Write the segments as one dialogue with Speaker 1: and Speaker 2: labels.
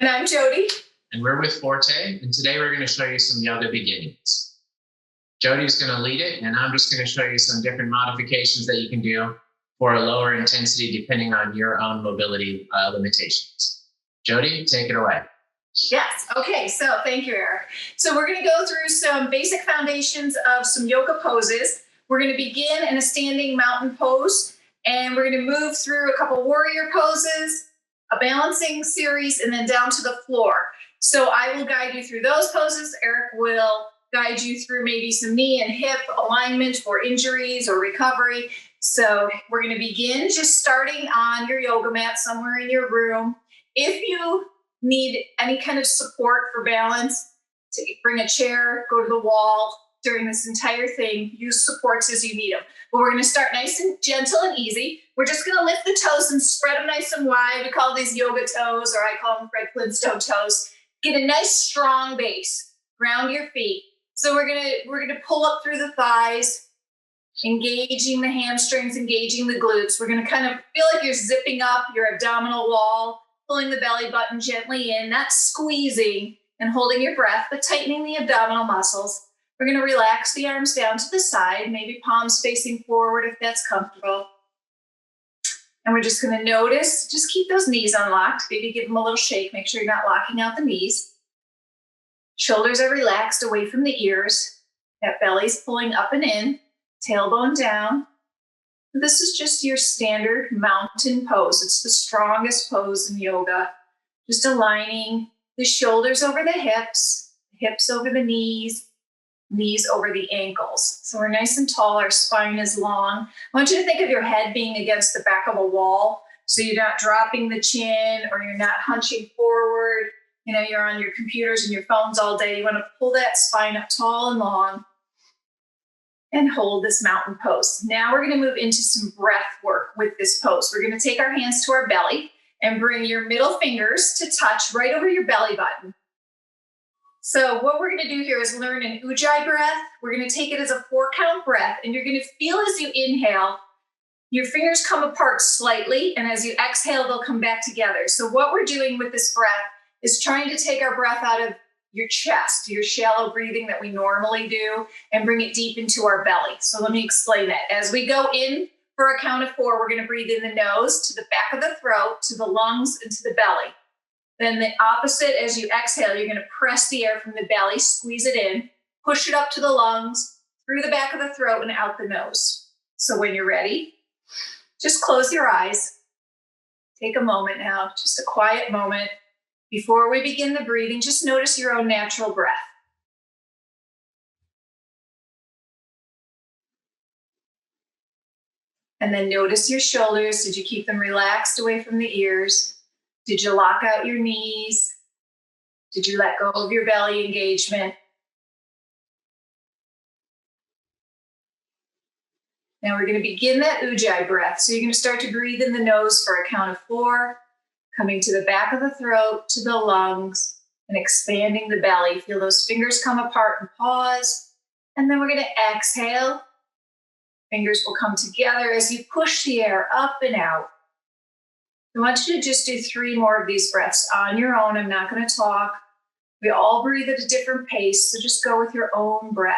Speaker 1: And I'm Jodi.
Speaker 2: And we're with Forte, and today we're going to show you some yoga beginnings. Jodi's going to lead it, and I'm just going to show you some different modifications that you can do for a lower intensity depending on your own mobility limitations. Jodi, take it away.
Speaker 1: Yes. Okay. So thank you, Eric. So we're going to go through some basic foundations of some yoga poses. We're going to begin in a standing mountain pose, and we're going to move through a couple warrior poses, a balancing series, and then down to the floor. So I will guide you through those poses. Eric will guide you through maybe some knee and hip alignment for injuries or recovery. So we're going to begin just starting on your yoga mat somewhere in your room. If you need any kind of support for balance, to bring a chair, go to the wall during this entire thing, use supports as you need them. But we're going to start nice and gentle and easy. We're just going to lift the toes and spread them nice and wide. We call these yoga toes, or I call them Fred Flintstone toes. Get a nice strong base. Ground your feet. So we're gonna pull up through the thighs, engaging the hamstrings, engaging the glutes. We're gonna kind of feel like you're zipping up your abdominal wall, pulling the belly button gently in, not squeezing and holding your breath, but tightening the abdominal muscles. We're gonna relax the arms down to the side, maybe palms facing forward if that's comfortable. And we're just gonna notice, just keep those knees unlocked, maybe give them a little shake, make sure you're not locking out the knees. Shoulders are relaxed away from the ears. That belly's pulling up and in, tailbone down. This is just your standard mountain pose. It's the strongest pose in yoga. Just aligning the shoulders over the hips over the knees, knees over the ankles. So we're nice and tall, our spine is long. I want you to think of your head being against the back of a wall, so you're not dropping the chin or you're not hunching forward. You know, you're on your computers and your phones all day. You want to pull that spine up tall and long and hold this mountain pose. Now we're going to move into some breath work with this pose. We're going to take our hands to our belly and bring your middle fingers to touch right over your belly button. So what we're going to do here is learn an ujjayi breath. We're going to take it as a 4-count breath, and you're going to feel as you inhale, your fingers come apart slightly, and as you exhale, they'll come back together. So what we're doing with this breath is trying to take our breath out of your chest, your shallow breathing that we normally do, and bring it deep into our belly. So let me explain that. As we go in for a count of 4, we're going to breathe in the nose, to the back of the throat, to the lungs, and to the belly. Then the opposite, as you exhale, you're going to press the air from the belly, squeeze it in, push it up to the lungs, through the back of the throat, and out the nose. So when you're ready, just close your eyes. Take a moment now, just a quiet moment. Before we begin the breathing, just notice your own natural breath. And then notice your shoulders. Did you keep them relaxed away from the ears? Did you lock out your knees? Did you let go of your belly engagement? Now we're going to begin that ujjayi breath. So you're going to start to breathe in the nose for a count of 4. Coming to the back of the throat, to the lungs, and expanding the belly. Feel those fingers come apart and pause. And then we're going to exhale. Fingers will come together as you push the air up and out. I want you to just do 3 more of these breaths on your own. I'm not going to talk. We all breathe at a different pace, so just go with your own breath.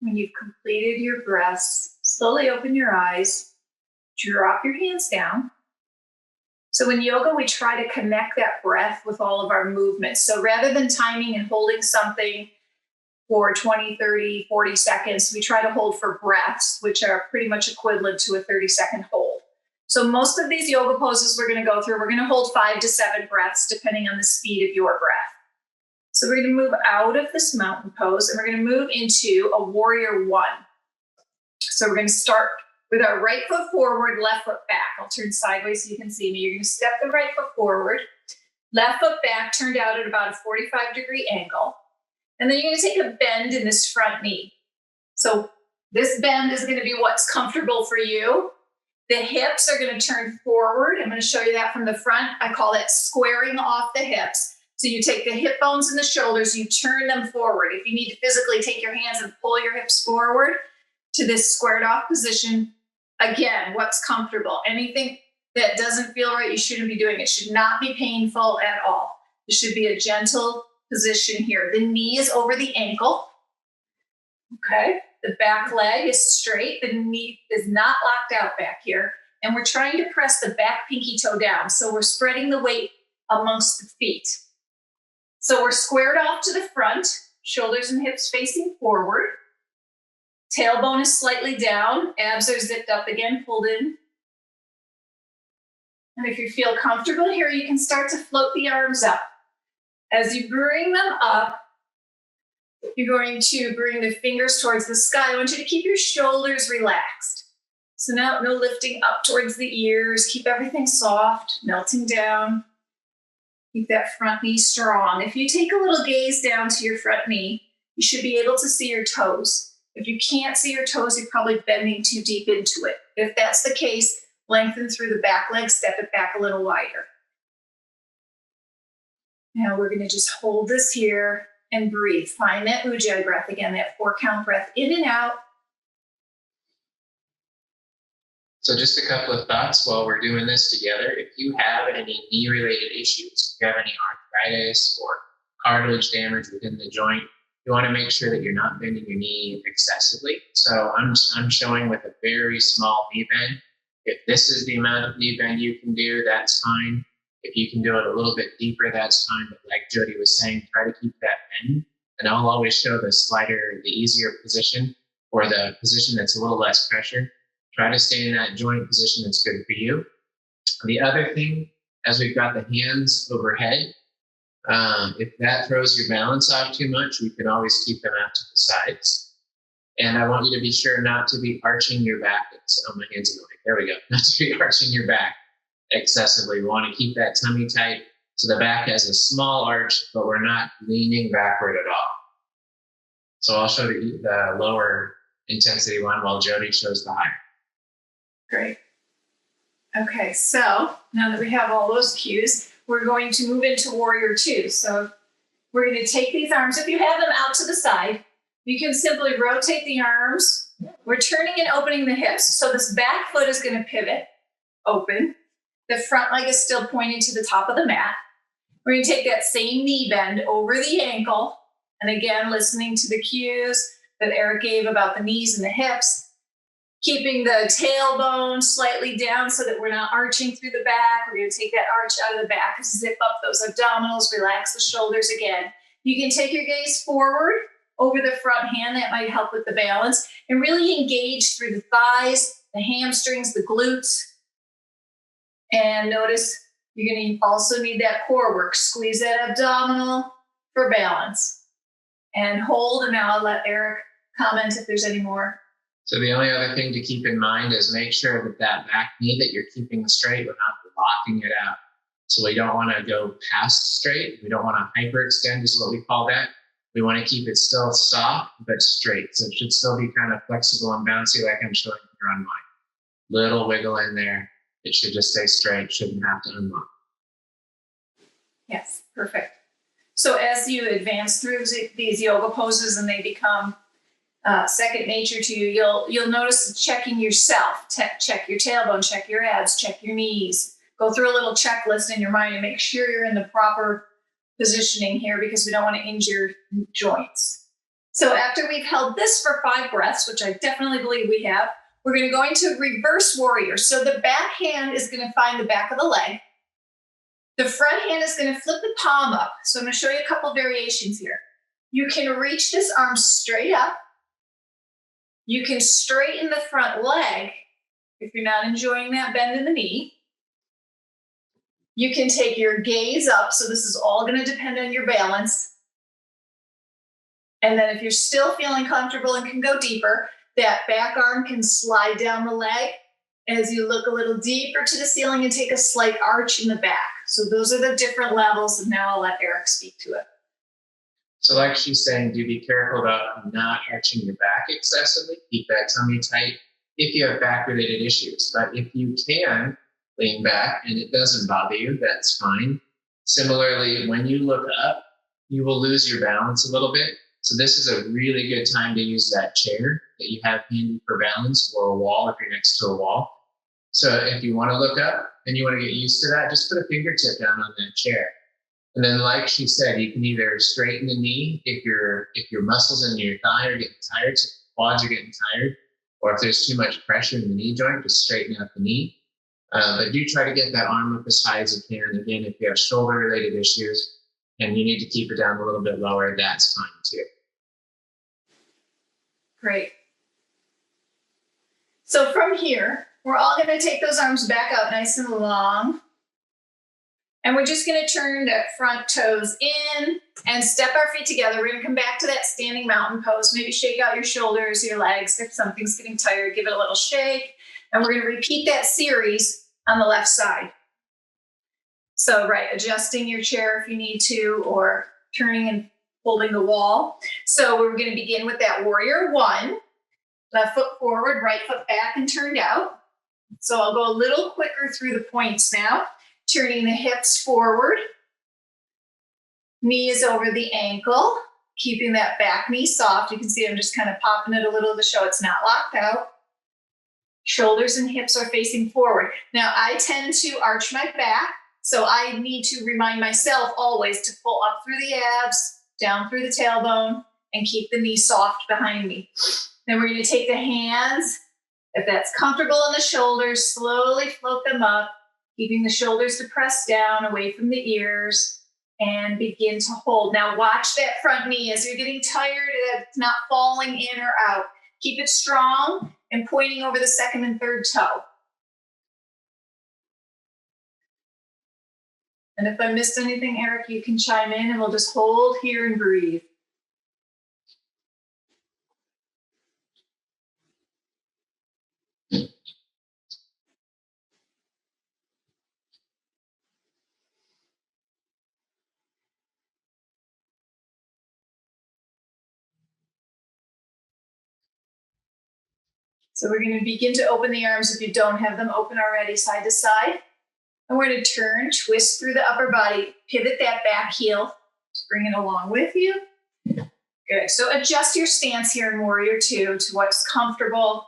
Speaker 1: When you've completed your breaths, slowly open your eyes, drop your hands down. So in yoga, we try to connect that breath with all of our movements. So rather than timing and holding something for 20, 30, 40 seconds, we try to hold for breaths, which are pretty much equivalent to a 30-second hold. So most of these yoga poses we're going to go through, we're going to hold 5 to 7 breaths, depending on the speed of your breath. So we're going to move out of this mountain pose, and we're going to move into a warrior 1. So we're going to start with our right foot forward, left foot back. I'll turn sideways so you can see me. You're going to step the right foot forward, left foot back, turned out at about a 45-degree angle. And then you're going to take a bend in this front knee. So this bend is going to be what's comfortable for you. The hips are going to turn forward. I'm going to show you that from the front. I call that squaring off the hips. So you take the hip bones and the shoulders, you turn them forward. If you need to physically take your hands and pull your hips forward to this squared off position, again, what's comfortable. Anything that doesn't feel right, you shouldn't be doing. It should not be painful at all. It should be a gentle position here. The knee is over the ankle. Okay. The back leg is straight. The knee is not locked out back here. And we're trying to press the back pinky toe down. So we're spreading the weight amongst the feet. So we're squared off to the front, shoulders and hips facing forward. Tailbone is slightly down. Abs are zipped up again, pulled in. And if you feel comfortable here, you can start to float the arms up. As you bring them up, you're going to bring the fingers towards the sky. I want you to keep your shoulders relaxed. So now no lifting up towards the ears. Keep everything soft, melting down. Keep that front knee strong. If you take a little gaze down to your front knee, you should be able to see your toes. If you can't see your toes, you're probably bending too deep into it. If that's the case, lengthen through the back leg, step it back a little wider. Now we're going to just hold this here and breathe. Find that ujjayi breath again, that 4-count breath in and out.
Speaker 2: So just a couple of thoughts while we're doing this together. If you have any knee-related issues, if you have any arthritis or cartilage damage within the joint, you want to make sure that you're not bending your knee excessively. So I'm showing with a very small knee bend. If this is the amount of knee bend you can do, that's fine. If you can do it a little bit deeper, that's fine. But like Jodi was saying, try to keep that bend. And I'll always show the slider, the easier position, or the position that's a little less pressure. Try to stay in that joint position that's good for you. The other thing, as we've got the hands overhead, if that throws your balance off too much, we can always keep them out to the sides. And I want you to be sure not to be arching your back. My hands are going. There we go. Not to be arching your back excessively. We want to keep that tummy tight so the back has a small arch, but we're not leaning backward at all. So I'll show you the lower intensity one while Jodi shows the higher.
Speaker 1: Great. Okay, so now that we have all those cues, we're going to move into Warrior 2. So we're going to take these arms. If you have them out to the side, you can simply rotate the arms. We're turning and opening the hips. So this back foot is going to pivot, open. The front leg is still pointing to the top of the mat. We're going to take that same knee bend over the ankle. And again, listening to the cues that Eric gave about the knees and the hips. Keeping the tailbone slightly down so that we're not arching through the back. We're going to take that arch out of the back, zip up those abdominals, relax the shoulders again. You can take your gaze forward over the front hand. That might help with the balance. And really engage through the thighs, the hamstrings, the glutes. And notice you're going to also need that core work. Squeeze that abdominal for balance. And hold, and now I'll let Eric comment if there's any more.
Speaker 2: So the only other thing to keep in mind is make sure that that back knee that you're keeping straight, we're not locking it out. So we don't want to go past straight. We don't want to hyperextend is what we call that. We want to keep it still soft, but straight. So it should still be kind of flexible and bouncy like I'm showing here on mine. Little wiggle in there. It should just stay straight. Shouldn't have to unlock.
Speaker 1: Yes, perfect. So as you advance through these yoga poses and they become second nature to you, you'll notice checking yourself. Check your tailbone, check your abs, check your knees. Go through a little checklist in your mind and make sure you're in the proper positioning here because we don't want to injure joints. So after we've held this for 5 breaths, which I definitely believe we have, we're going to go into reverse warrior. So the back hand is going to find the back of the leg. The front hand is going to flip the palm up. So I'm going to show you a couple variations here. You can reach this arm straight up. You can straighten the front leg if you're not enjoying that bend in the knee. You can take your gaze up. So this is all going to depend on your balance. And then if you're still feeling comfortable and can go deeper, that back arm can slide down the leg as you look a little deeper to the ceiling and take a slight arch in the back. So those are the different levels. And now I'll let Eric speak to it.
Speaker 2: So like she's saying, do be careful about not arching your back excessively. Keep that tummy tight if you have back-related issues. But if you can lean back and it doesn't bother you, that's fine. Similarly, when you look up, you will lose your balance a little bit. So this is a really good time to use that chair that you have handy for balance, or a wall if you're next to a wall. So if you want to look up and you want to get used to that, just put a fingertip down on that chair. And then, like she said, you can either straighten the knee if your muscles in your thigh are getting tired, so quads are getting tired, or if there's too much pressure in the knee joint, just straighten out the knee. But do try to get that arm up as high as you can. Again, if you have shoulder-related issues and you need to keep it down a little bit lower, that's fine too.
Speaker 1: Great. So from here, we're all going to take those arms back out nice and long. And we're just going to turn the front toes in and step our feet together. We're going to come back to that standing mountain pose. Maybe shake out your shoulders, your legs. If something's getting tired, give it a little shake. And we're going to repeat that series on the left side. So, right, adjusting your chair if you need to, or turning and holding the wall. So we're going to begin with that warrior one. Left foot forward, right foot back and turned out. So I'll go a little quicker through the points now. Turning the hips forward. Knee is over the ankle. Keeping that back knee soft. You can see I'm just kind of popping it a little to show it's not locked out. Shoulders and hips are facing forward. Now I tend to arch my back, so I need to remind myself always to pull up through the abs, down through the tailbone, and keep the knee soft behind me. Then we're going to take the hands, if that's comfortable on the shoulders, slowly float them up, keeping the shoulders depressed down away from the ears, and begin to hold. Now watch that front knee as you're getting tired, it's not falling in or out. Keep it strong and pointing over the second and third toe. And if I missed anything, Eric, you can chime in and we'll just hold here and breathe. So we're going to begin to open the arms if you don't have them open already, side to side. And we're going to turn, twist through the upper body, pivot that back heel, just bring it along with you. Good. So adjust your stance here in Warrior Two to what's comfortable.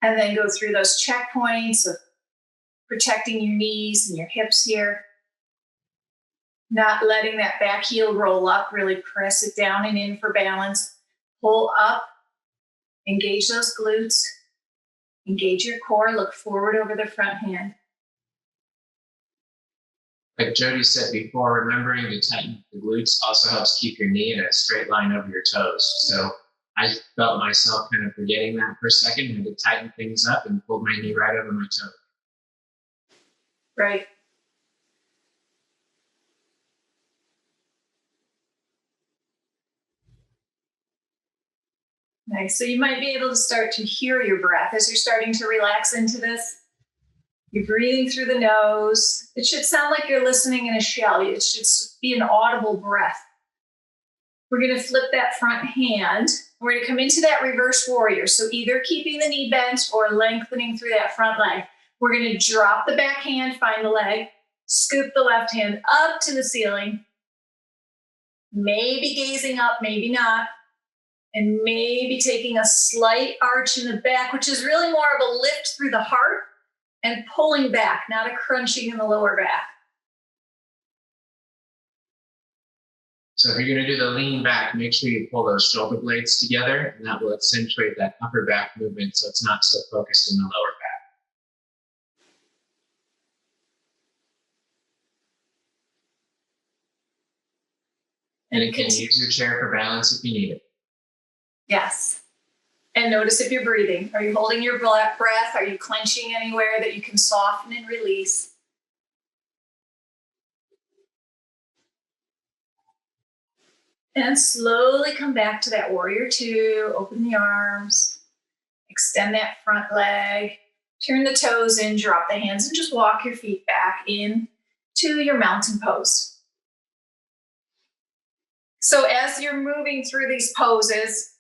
Speaker 1: And then go through those checkpoints of protecting your knees and your hips here. Not letting that back heel roll up, really press it down and in for balance. Pull up, engage those glutes, engage your core, look forward over the front hand.
Speaker 2: Like Jodi said before, remembering to tighten the glutes also helps keep your knee in a straight line over your toes. So I felt myself kind of forgetting that for a second. I had to tighten things up and pulled my knee right over my toe.
Speaker 1: Right. Nice. So you might be able to start to hear your breath as you're starting to relax into this. You're breathing through the nose. It should sound like you're listening in a shell. It should be an audible breath. We're going to flip that front hand. We're going to come into that reverse warrior. So either keeping the knee bent or lengthening through that front leg. We're going to drop the back hand, find the leg, scoop the left hand up to the ceiling. Maybe gazing up, maybe not. And maybe taking a slight arch in the back, which is really more of a lift through the heart and pulling back, not a crunching in the lower back.
Speaker 2: So if you're going to do the lean back, make sure you pull those shoulder blades together, and that will accentuate that upper back movement so it's not so focused in the lower back. And again, use your chair for balance if you need it.
Speaker 1: Yes. And notice if you're breathing. Are you holding your breath? Are you clenching anywhere that you can soften and release? And slowly come back to that warrior two. Open the arms. Extend that front leg. Turn the toes in. Drop the hands and just walk your feet back in to your mountain pose. So as you're moving through these poses,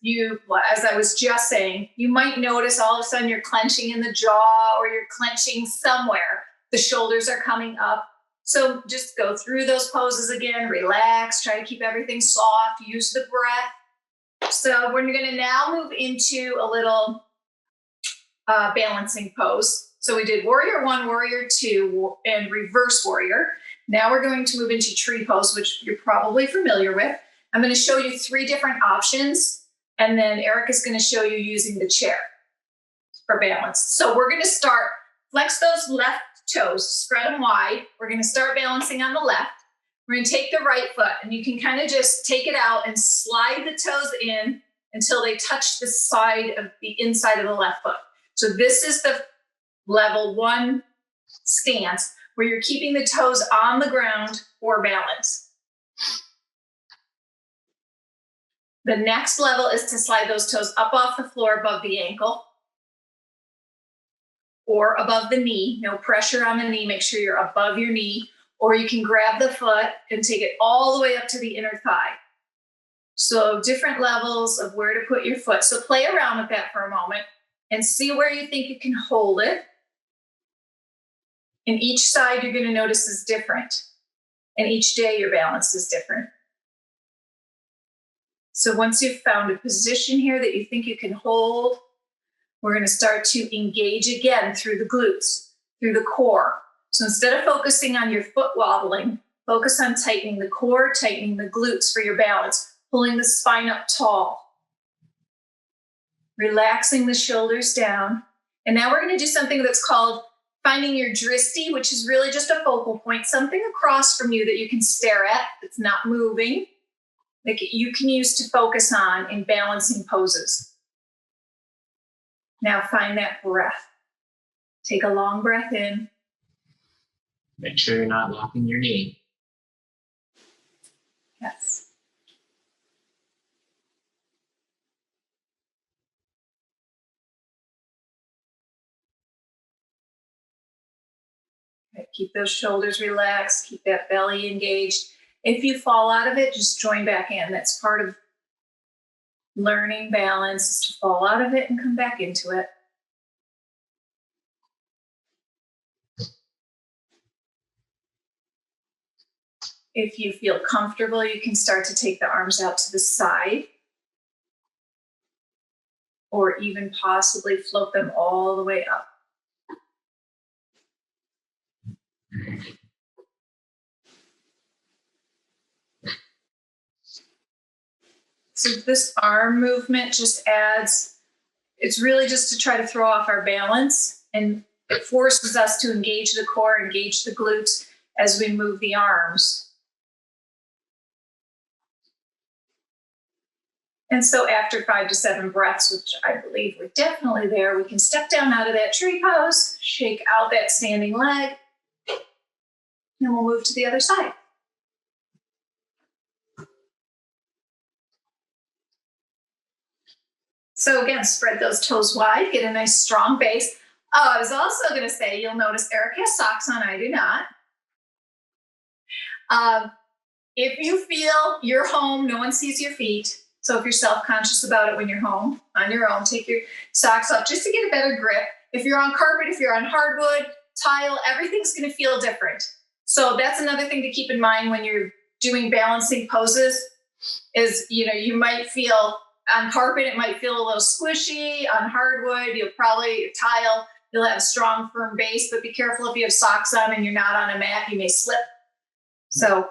Speaker 1: as I was just saying, you might notice all of a sudden you're clenching in the jaw or you're clenching somewhere. The shoulders are coming up. So just go through those poses again, relax, try to keep everything soft, use the breath. So we're going to now move into a little balancing pose. So we did warrior one, warrior two, and reverse warrior. Now we're going to move into tree pose, which you're probably familiar with. I'm going to show you 3 different options, and then Eric is going to show you using the chair for balance. So we're going to start, flex those left toes, spread them wide. We're going to start balancing on the left. We're going to take the right foot, and you can kind of just take it out and slide the toes in until they touch the side of the inside of the left foot. So this is the level 1 stance where you're keeping the toes on the ground for balance. The next level is to slide those toes up off the floor above the ankle or above the knee. No pressure on the knee. Make sure you're above your knee, or you can grab the foot and take it all the way up to the inner thigh. So different levels of where to put your foot. So play around with that for a moment and see where you think you can hold it. And each side you're going to notice is different. And each day your balance is different. So once you've found a position here that you think you can hold, we're going to start to engage again through the glutes, through the core. So instead of focusing on your foot wobbling, focus on tightening the core, tightening the glutes for your balance, pulling the spine up tall, relaxing the shoulders down. And now we're going to do something that's called finding your dristi, which is really just a focal point, something across from you that you can stare at that's not moving, that you can use to focus on in balancing poses. Now find that breath. Take a long breath in.
Speaker 2: Make sure you're not locking your knee.
Speaker 1: Yes. Okay, keep those shoulders relaxed. Keep that belly engaged. If you fall out of it, just join back in. That's part of learning balance, is to fall out of it and come back into it. If you feel comfortable, you can start to take the arms out to the side, or even possibly float them all the way up. So this arm movement just adds, it's really just to try to throw off our balance, and it forces us to engage the core, engage the glutes as we move the arms. And so after 5 to 7 breaths, which I believe we're definitely there, we can step down out of that tree pose, shake out that standing leg, and we'll move to the other side. So again, spread those toes wide, get a nice strong base. Oh, I was also going to say, you'll notice Eric has socks on, I do not. If you feel you're home, no one sees your feet. So if you're self-conscious about it when you're home on your own, take your socks off just to get a better grip. If you're on carpet, if you're on hardwood, tile, everything's going to feel different. So that's another thing to keep in mind when you're doing balancing poses is, you might feel on carpet, it might feel a little squishy. On hardwood, tile, you'll have a strong, firm base, but be careful if you have socks on and you're not on a mat, you may slip. So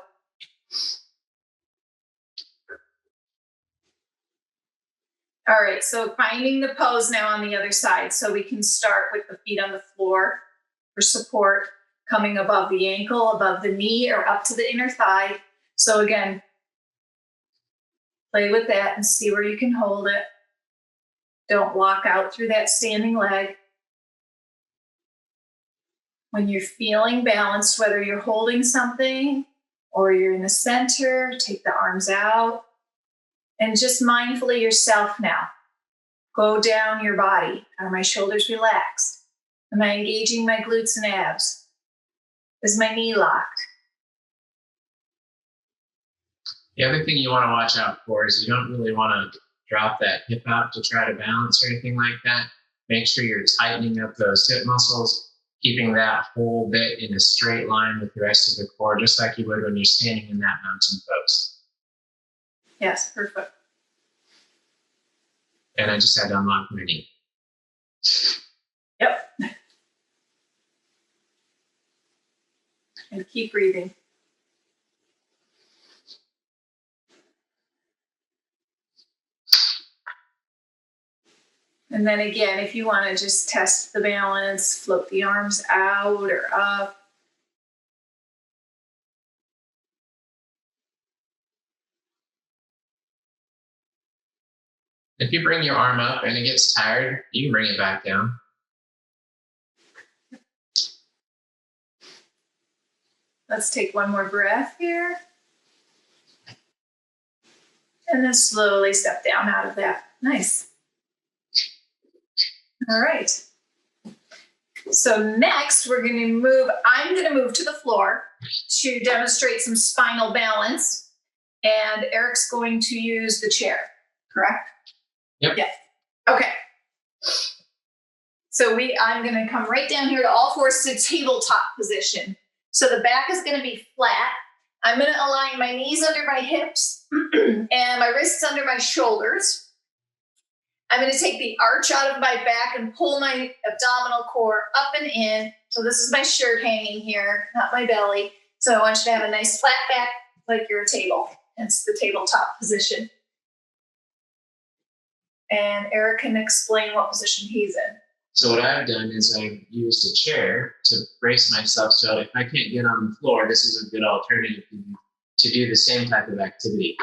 Speaker 1: all right, so finding the pose now on the other side. So we can start with the feet on the floor for support, coming above the ankle, above the knee, or up to the inner thigh. So again, play with that and see where you can hold it. Don't walk out through that standing leg. When you're feeling balanced, whether you're holding something or you're in the center, take the arms out. And just mindfully yourself now. Go down your body. Are my shoulders relaxed? Am I engaging my glutes and abs? Is my knee locked?
Speaker 2: The other thing you want to watch out for is you don't really want to drop that hip out to try to balance or anything like that. Make sure you're tightening up those hip muscles, keeping that whole bit in a straight line with the rest of the core, just like you would when you're standing in that mountain pose.
Speaker 1: Yes, perfect.
Speaker 2: And I just had to unlock my knee.
Speaker 1: Yep. And keep breathing. And then again, if you want to just test the balance, float the arms out or up.
Speaker 2: If you bring your arm up and it gets tired, you can bring it back down.
Speaker 1: Let's take one more breath here. And then slowly step down out of that. Nice. All right. So next I'm going to move to the floor to demonstrate some spinal balance. And Eric's going to use the chair, correct?
Speaker 2: Yep.
Speaker 1: Yeah. Okay. So I'm going to come right down here to all fours to tabletop position. So the back is going to be flat. I'm going to align my knees under my hips and my wrists under my shoulders. I'm going to take the arch out of my back and pull my abdominal core up and in. So this is my shirt hanging here, not my belly. So I want you to have a nice flat back like you're a table. It's the tabletop position. And Eric can explain what position he's in.
Speaker 2: So what I've done is I've used a chair to brace myself. So if I can't get on the floor, this is a good alternative to do the same type of activity.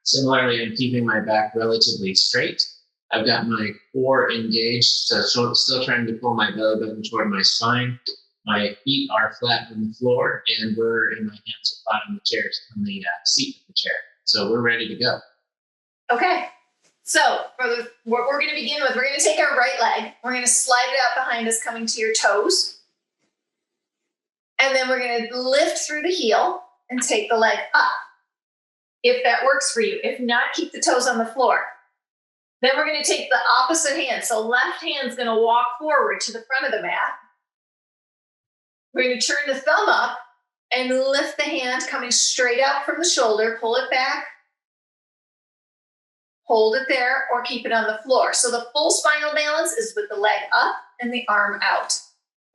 Speaker 2: Similarly, I'm keeping my back relatively straight. I've got my core engaged, so still trying to pull my belly button toward my spine. My feet are flat on the floor, and my hands are flat on the chairs, on the seat of the chair. So we're ready to go.
Speaker 1: Okay. So what we're going to begin with, we're going to take our right leg. We're going to slide it out behind us, coming to your toes. And then we're going to lift through the heel and take the leg up, if that works for you. If not, keep the toes on the floor. Then we're going to take the opposite hand. So left hand's going to walk forward to the front of the mat. We're going to turn the thumb up and lift the hand coming straight out from the shoulder. Pull it back. Hold it there or keep it on the floor. So the full spinal balance is with the leg up and the arm out.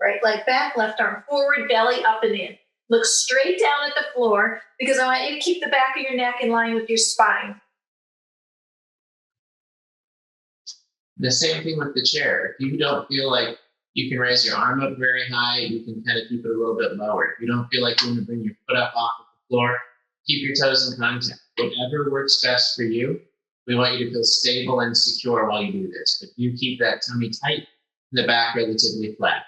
Speaker 1: Right leg back, left arm forward, belly up and in. Look straight down at the floor because I want you to keep the back of your neck in line with your spine.
Speaker 2: The same thing with the chair. If you don't feel like you can raise your arm up very high, you can kind of keep it a little bit lower. If you don't feel like you want to bring your foot up off of the floor, keep your toes in contact. Whatever works best for you. We want you to feel stable and secure while you do this. But you keep that tummy tight, the back relatively flat.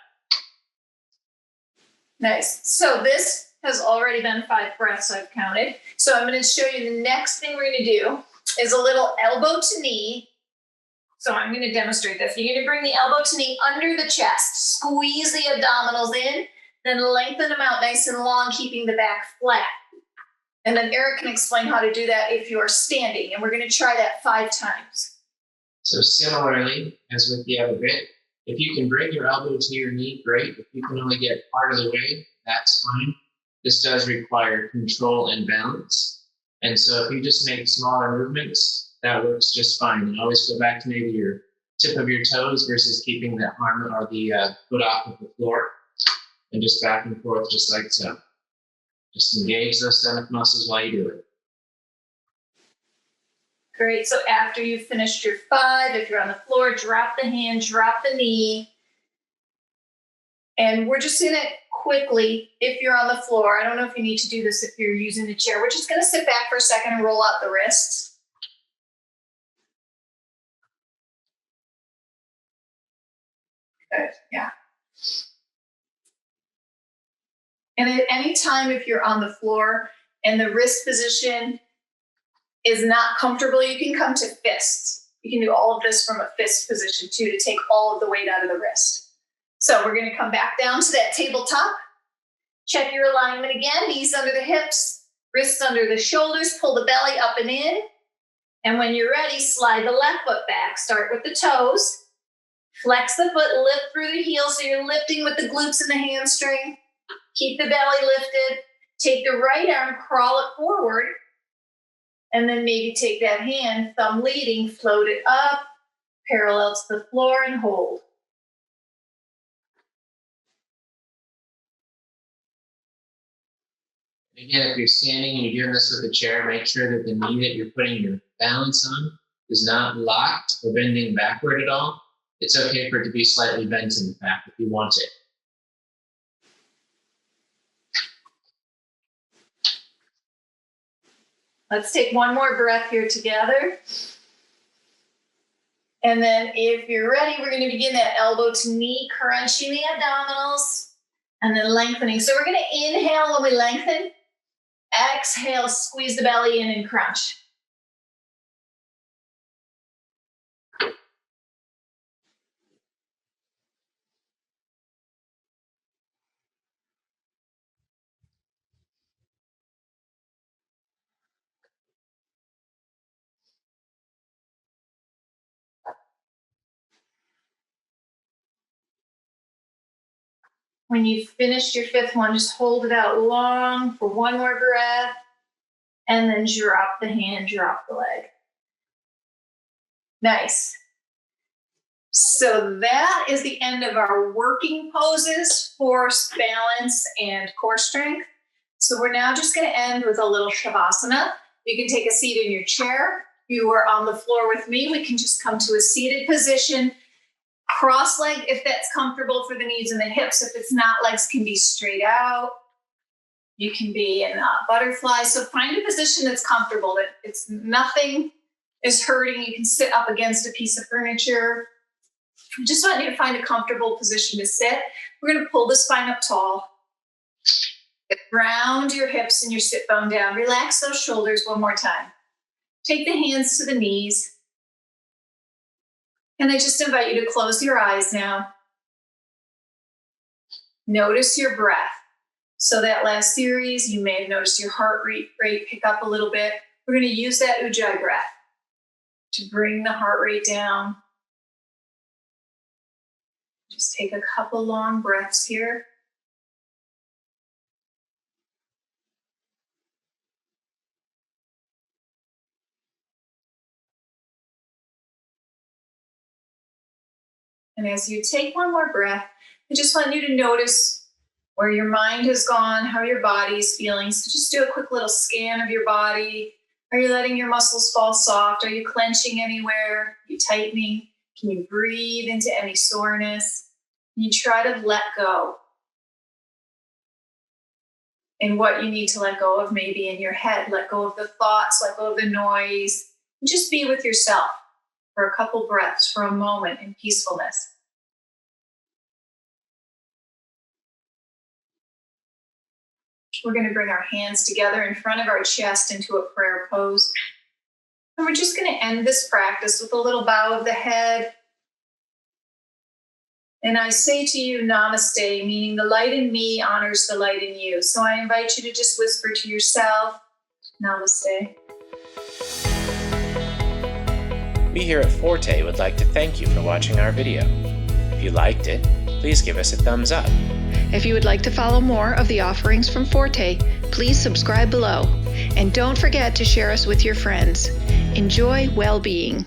Speaker 1: Nice. So this has already been 5 breaths I've counted. So I'm going to show you the next thing we're going to do is a little elbow to knee. So I'm going to demonstrate this. You're going to bring the elbow to knee under the chest, squeeze the abdominals in, then lengthen them out nice and long, keeping the back flat. And then Eric can explain how to do that if you're standing. And we're going to try that 5 times.
Speaker 2: So similarly, as with the other bit, if you can bring your elbow to your knee, great. If you can only get part of the way, that's fine. This does require control and balance. And so if you just make smaller movements, that works just fine. And always go back to maybe your tip of your toes versus keeping the arm or the foot off of the floor. And just back and forth, just like so. Just engage those stomach muscles while you do it.
Speaker 1: Great. So after you've finished your 5, if you're on the floor, drop the hand, drop the knee. And we're just going to quickly, if you're on the floor, I don't know if you need to do this if you're using the chair. We're just going to sit back for a second and roll out the wrists. Good. Yeah. And at any time, if you're on the floor and the wrist position is not comfortable, you can come to fists. You can do all of this from a fist position too, to take all of the weight out of the wrist. So we're going to come back down to that tabletop. Check your alignment again, knees under the hips, Wrists under the shoulders, pull the belly up and in. And when you're ready, slide the left foot back. Start with the toes. Flex the foot, lift through the heel so you're lifting with the glutes and the hamstring. Keep the belly lifted. Take the right arm, crawl it forward. And then maybe take that hand, thumb leading, float it up, parallel to the floor and hold.
Speaker 2: Again, if you're standing and you're doing this with a chair, make sure that the knee that you're putting your balance on is not locked or bending backward at all. It's okay for it to be slightly bent in the back if you want it.
Speaker 1: Let's take one more breath here together. And then if you're ready, we're going to begin that elbow to knee, crunching the abdominals and then lengthening. So we're going to inhale when we lengthen. Exhale, squeeze the belly in and crunch. When you've finished your fifth one, just hold it out long for one more breath. And then drop the hand, drop the leg. Nice. So that is the end of our working poses for balance and core strength. So we're now just going to end with a little shavasana. You can take a seat in your chair. If you are on the floor with me, we can just come to a seated position. Cross-legged if that's comfortable for the knees and the hips. If it's not, legs can be straight out. You can be in a butterfly. So find a position that's comfortable, that it's nothing is hurting. You can sit up against a piece of furniture. I just want you to find a comfortable position to sit. We're going to pull the spine up tall. Round your hips and your sit bone down. Relax those shoulders one more time. Take the hands to the knees. And I just invite you to close your eyes now. Notice your breath. So that last series, you may have noticed your heart rate pick up a little bit. We're going to use that Ujjayi breath to bring the heart rate down. Just take a couple long breaths here. And as you take one more breath, I just want you to notice where your mind has gone, how your body is feeling. So just do a quick little scan of your body. Are you letting your muscles fall soft? Are you clenching anywhere? Are you tightening? Can you breathe into any soreness? And you try to let go. And what you need to let go of maybe in your head. Let go of the thoughts, let go of the noise. And just be with yourself for a couple breaths, for a moment in peacefulness. We're going to bring our hands together in front of our chest into a prayer pose. And we're just going to end this practice with a little bow of the head. And I say to you, namaste, meaning the light in me honors the light in you. So I invite you to just whisper to yourself, namaste.
Speaker 3: We here at Forte would like to thank you for watching our video. If you liked it, please give us a thumbs up.
Speaker 4: If you would like to follow more of the offerings from Forte, please subscribe below. And don't forget to share us with your friends. Enjoy well-being.